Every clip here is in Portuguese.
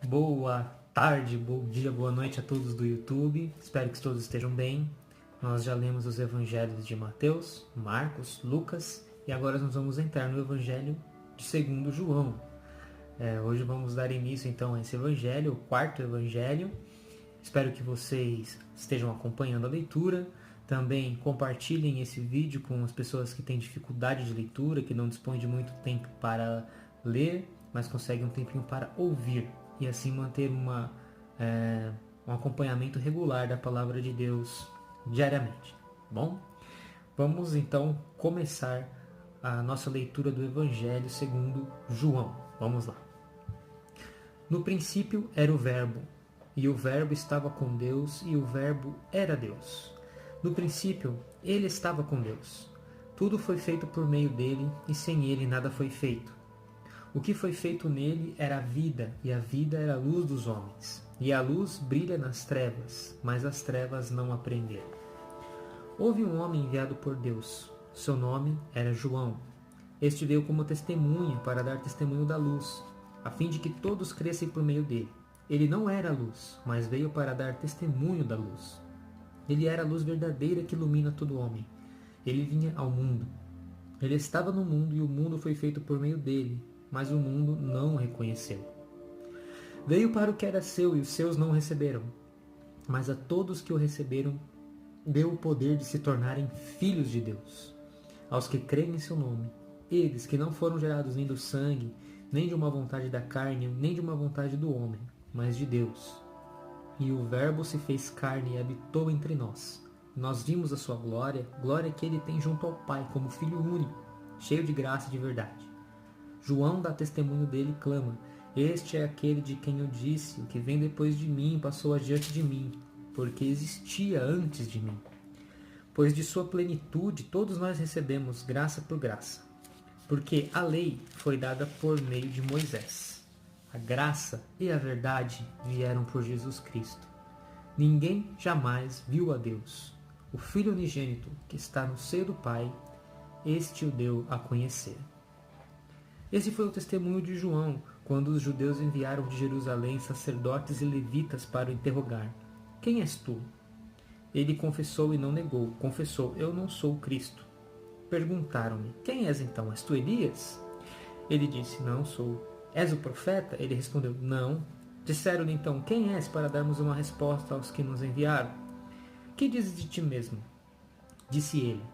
Boa tarde, bom dia, boa noite a todos do YouTube. Espero que todos estejam bem. Nós já lemos os evangelhos de Mateus, Marcos, Lucas e agora nós vamos entrar no evangelho de segundo João. Hoje vamos dar início então a esse evangelho, o quarto evangelho. Espero que vocês estejam acompanhando a leitura. Também compartilhem esse vídeo com as pessoas que têm dificuldade de leitura, que não dispõem de muito tempo para ler, mas conseguem um tempinho para ouvir. E assim manter um acompanhamento regular da Palavra de Deus diariamente. Bom, vamos então começar a nossa leitura do Evangelho segundo João. Vamos lá. No princípio era o Verbo, e o Verbo estava com Deus, e o Verbo era Deus. No princípio, ele estava com Deus. Tudo foi feito por meio dele, e sem ele nada foi feito. O que foi feito nele era a vida, e a vida era a luz dos homens. E a luz brilha nas trevas, mas as trevas não a prenderam. Houve um homem enviado por Deus. Seu nome era João. Este veio como testemunha para dar testemunho da luz, a fim de que todos crescem por meio dele. Ele não era a luz, mas veio para dar testemunho da luz. Ele era a luz verdadeira que ilumina todo homem. Ele vinha ao mundo. Ele estava no mundo e o mundo foi feito por meio dele, mas o mundo não o reconheceu. Veio para o que era seu e os seus não receberam. Mas a todos que o receberam, deu o poder de se tornarem filhos de Deus. Aos que creem em seu nome, eles que não foram gerados nem do sangue, nem de uma vontade da carne, nem de uma vontade do homem, mas de Deus. E o Verbo se fez carne e habitou entre nós. Nós vimos a sua glória, glória que ele tem junto ao Pai, como Filho único, cheio de graça e de verdade. João dá testemunho dele e clama: Este é aquele de quem eu disse, o que vem depois de mim passou adiante de mim, porque existia antes de mim. Pois de sua plenitude todos nós recebemos graça por graça. Porque a lei foi dada por meio de Moisés. A graça e a verdade vieram por Jesus Cristo. Ninguém jamais viu a Deus. O Filho unigênito que está no seio do Pai, este o deu a conhecer. Esse foi o testemunho de João, quando os judeus enviaram de Jerusalém sacerdotes e levitas para o interrogar: Quem és tu? Ele confessou e não negou. Confessou: Eu não sou o Cristo. Perguntaram-lhe: Quem és então? És tu Elias? Ele disse: Não sou. És o profeta? Ele respondeu: Não. Disseram-lhe então: Quem és, para darmos uma resposta aos que nos enviaram? Que dizes de ti mesmo? Disse ele: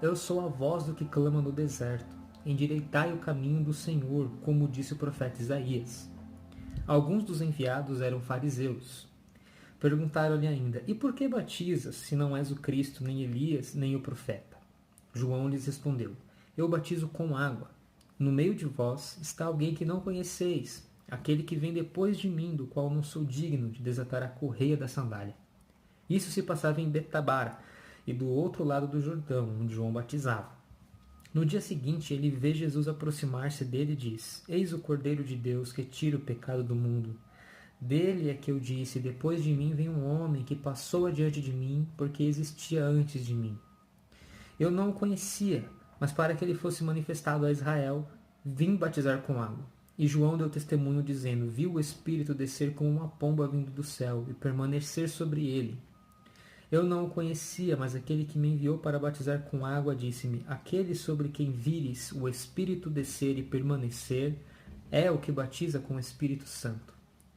Eu sou a voz do que clama no deserto. Endireitai o caminho do Senhor, como disse o profeta Isaías. Alguns dos enviados eram fariseus. Perguntaram-lhe ainda: E por que batizas, se não és o Cristo, nem Elias, nem o profeta? João lhes respondeu: Eu batizo com água. No meio de vós está alguém que não conheceis, aquele que vem depois de mim, do qual não sou digno de desatar a correia da sandália. Isso se passava em Betabara, e do outro lado do Jordão, onde João batizava. No dia seguinte, ele vê Jesus aproximar-se dele e diz: Eis o Cordeiro de Deus que tira o pecado do mundo. Dele é que eu disse: Depois de mim vem um homem que passou adiante de mim, porque existia antes de mim. Eu não o conhecia, mas para que ele fosse manifestado a Israel, vim batizar com água. E João deu testemunho dizendo: Viu o Espírito descer como uma pomba vindo do céu e permanecer sobre ele. Eu não o conhecia, mas aquele que me enviou para batizar com água disse-me: Aquele sobre quem vires o Espírito descer e permanecer é o que batiza com o Espírito Santo.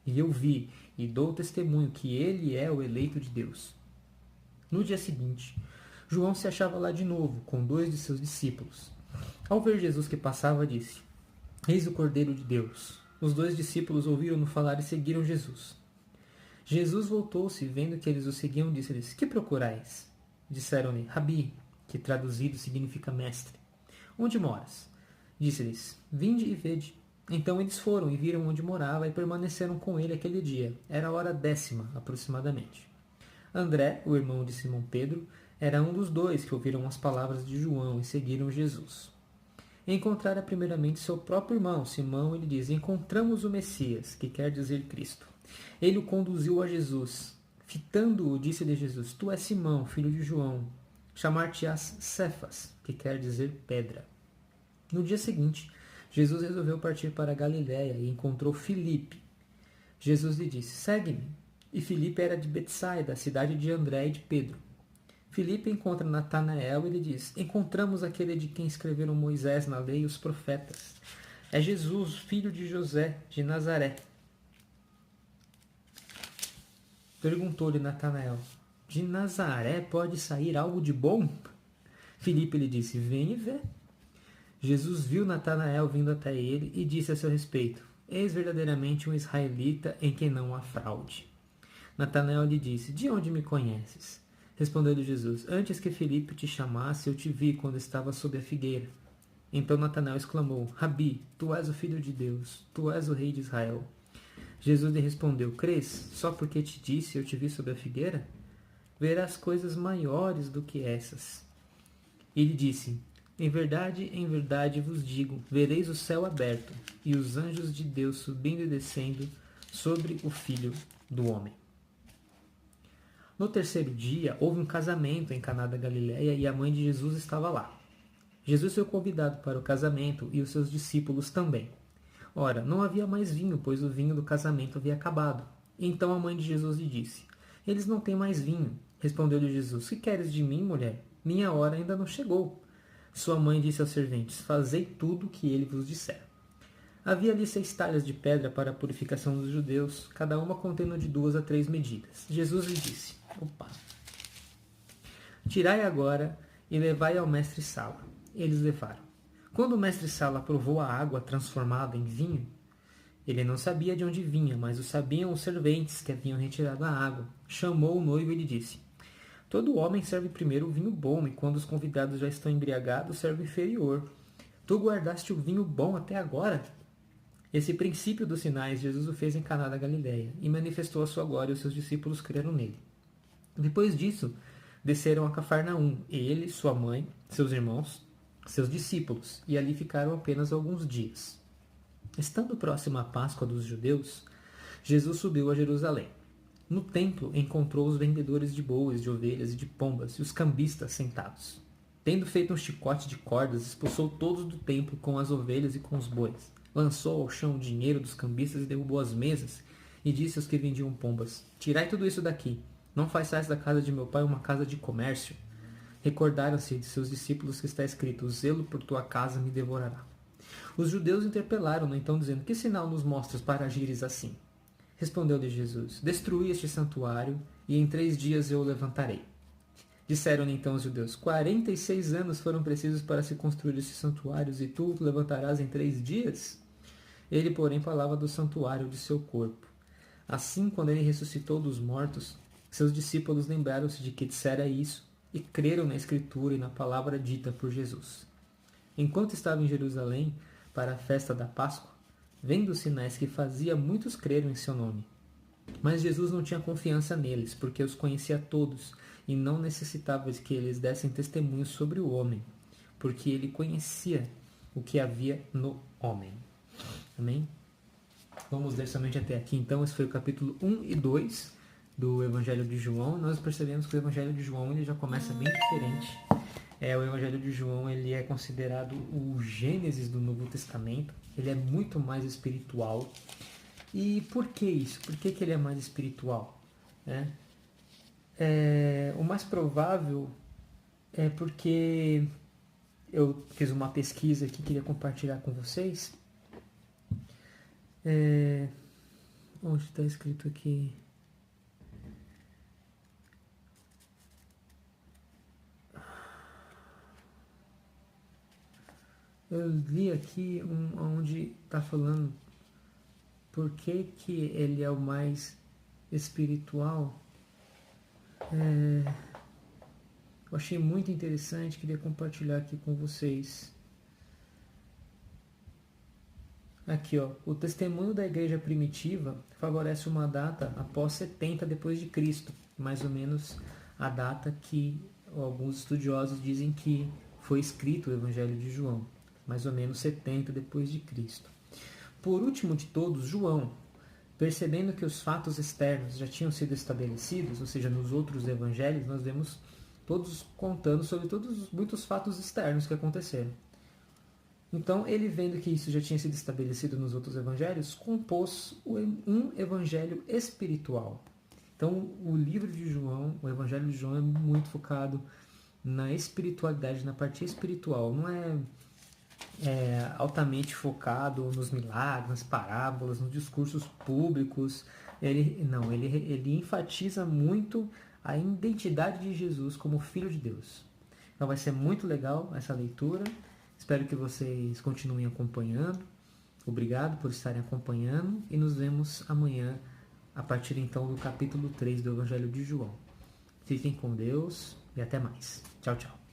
E eu vi e dou testemunho que ele é o eleito de Deus. No dia seguinte, João se achava lá de novo, com 2 de seus discípulos. Ao ver Jesus que passava, disse: Eis o Cordeiro de Deus. Os 2 discípulos ouviram-no falar e seguiram Jesus. Jesus voltou-se, vendo que eles o seguiam, disse-lhes: Que procurais? Disseram-lhe: Rabi, que traduzido significa mestre. Onde moras? Disse-lhes: Vinde e vede. Então eles foram e viram onde morava e permaneceram com ele aquele dia. Era a hora 10ª, aproximadamente. André, o irmão de Simão Pedro, era um dos 2 que ouviram as palavras de João e seguiram Jesus. Encontrara primeiramente seu próprio irmão, Simão, e lhe diz: Encontramos o Messias, que quer dizer Cristo. Ele o conduziu a Jesus. Fitando-o, disse-lhe Jesus: Tu és Simão, filho de João. Chamar-te-ás Cefas, que quer dizer pedra. No dia seguinte, Jesus resolveu partir para a Galiléia e encontrou Filipe. Jesus lhe disse: segue-me. E Filipe era de Betsaida, a cidade de André e de Pedro. Filipe encontra Natanael e lhe diz: encontramos aquele de quem escreveram Moisés na lei e os profetas. É Jesus, filho de José, de Nazaré. Perguntou-lhe Natanael: de Nazaré pode sair algo de bom? Filipe lhe disse: vem e vê. Jesus viu Natanael vindo até ele e disse a seu respeito: eis verdadeiramente um israelita em quem não há fraude. Natanael lhe disse: de onde me conheces? Respondeu-lhe Jesus: antes que Filipe te chamasse, eu te vi quando estava sob a figueira. Então Natanael exclamou: Rabi, tu és o Filho de Deus, tu és o Rei de Israel. Jesus lhe respondeu: crês, só porque te disse eu te vi sob a figueira? Verás coisas maiores do que essas. E lhe disse: em verdade vos digo, vereis o céu aberto e os anjos de Deus subindo e descendo sobre o Filho do Homem. No terceiro dia, houve um casamento em Caná da Galileia e a mãe de Jesus estava lá. Jesus foi convidado para o casamento e os seus discípulos também. Ora, não havia mais vinho, pois o vinho do casamento havia acabado. Então a mãe de Jesus lhe disse: eles não têm mais vinho. Respondeu-lhe Jesus: que queres de mim, mulher? Minha hora ainda não chegou. Sua mãe disse aos serventes: fazei tudo o que ele vos disser. Havia ali 6 talhas de pedra para a purificação dos judeus, cada uma contendo de 2 a 3 medidas. Jesus lhe disse: tirai agora e levai ao mestre-sala. Eles levaram. Quando o mestre-sala provou a água transformada em vinho, ele não sabia de onde vinha, mas o sabiam os serventes que haviam retirado a água. Chamou o noivo e lhe disse: todo homem serve primeiro o vinho bom, e quando os convidados já estão embriagados, serve o inferior. Tu guardaste o vinho bom até agora? Esse princípio dos sinais Jesus o fez em Caná da Galileia, e manifestou a sua glória, e os seus discípulos creram nele. Depois disso, desceram a Cafarnaum, ele, sua mãe, seus irmãos, seus discípulos, e ali ficaram apenas alguns dias. Estando próxima à Páscoa dos judeus, Jesus subiu a Jerusalém. No templo encontrou os vendedores de bois, de ovelhas e de pombas, e os cambistas sentados. Tendo feito um chicote de cordas, expulsou todos do templo com as ovelhas e com os bois. Lançou ao chão o dinheiro dos cambistas e derrubou as mesas, e disse aos que vendiam pombas: tirai tudo isso daqui. Não façais da casa de meu pai uma casa de comércio. Recordaram-se de seus discípulos que está escrito: o zelo por tua casa me devorará. Os judeus interpelaram-no então, dizendo: que sinal nos mostras para agires assim? Respondeu-lhe Jesus: destruí este santuário, e em 3 dias eu o levantarei. Disseram-lhe então os judeus: 46 anos foram precisos para se construir estes santuários, e tu o levantarás em 3 dias? Ele, porém, falava do santuário de seu corpo. Assim, quando ele ressuscitou dos mortos, seus discípulos lembraram-se de que dissera isso e creram na Escritura e na palavra dita por Jesus. Enquanto estava em Jerusalém para a festa da Páscoa, vendo os sinais que fazia, muitos creram em seu nome. Mas Jesus não tinha confiança neles, porque os conhecia todos e não necessitava que eles dessem testemunho sobre o homem, porque ele conhecia o que havia no homem. Amém? Vamos ler somente até aqui. Então, esse foi o capítulo 1 e 2 do Evangelho de João. Nós percebemos que o Evangelho de João ele já começa bem diferente. O Evangelho de João ele é considerado o Gênesis do Novo Testamento. Ele é muito mais espiritual. E por que isso? Por que ele é mais espiritual? O mais provável é porque eu fiz uma pesquisa aqui que queria compartilhar com vocês. Onde está escrito aqui? Eu li aqui onde está falando por que ele é o mais espiritual. Eu achei muito interessante, queria compartilhar aqui com vocês. Aqui, ó, o testemunho da igreja primitiva favorece uma data após 70 depois de Cristo, mais ou menos a data que alguns estudiosos dizem que foi escrito o Evangelho de João, mais ou menos 70 depois de Cristo. Por último de todos, João, percebendo que os fatos externos já tinham sido estabelecidos, ou seja, nos outros evangelhos nós vemos todos contando sobre muitos fatos externos que aconteceram. Então, ele vendo que isso já tinha sido estabelecido nos outros evangelhos, compôs um evangelho espiritual. Então, o livro de João, o evangelho de João é muito focado na espiritualidade, na parte espiritual. Não é altamente focado nos milagres, nas parábolas, nos discursos públicos. Ele enfatiza muito a identidade de Jesus como Filho de Deus. Então vai ser muito legal essa leitura. Espero que vocês continuem acompanhando. Obrigado por estarem acompanhando e nos vemos amanhã a partir então do capítulo 3 do Evangelho de João. Fiquem com Deus e até mais. Tchau, tchau.